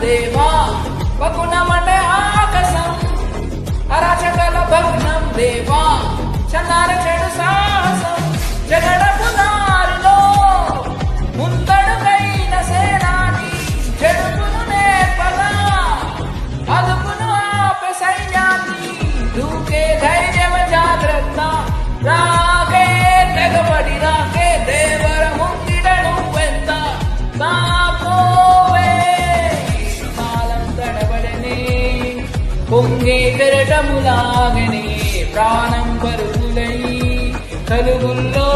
దేవా పకునమటే ఆకాశం అరాచకల భగ్నం దేవా చన్నార చెడు సాహసం జగడపు దారిలో ముందడుగైన సేనాని చెడుపును నేర్పగా అదుపును ఆపే సైన్యాన్ని దూకే ధైర్యమ జాగ్రత్త రాకే తెగబడి రాకే దేవర ముంగిడ నువ్వెంత సాకోవే కాలం తడబడనే పొంగే కెరటములాగనే ప్రాణం పరుగులై కలుగుల్లో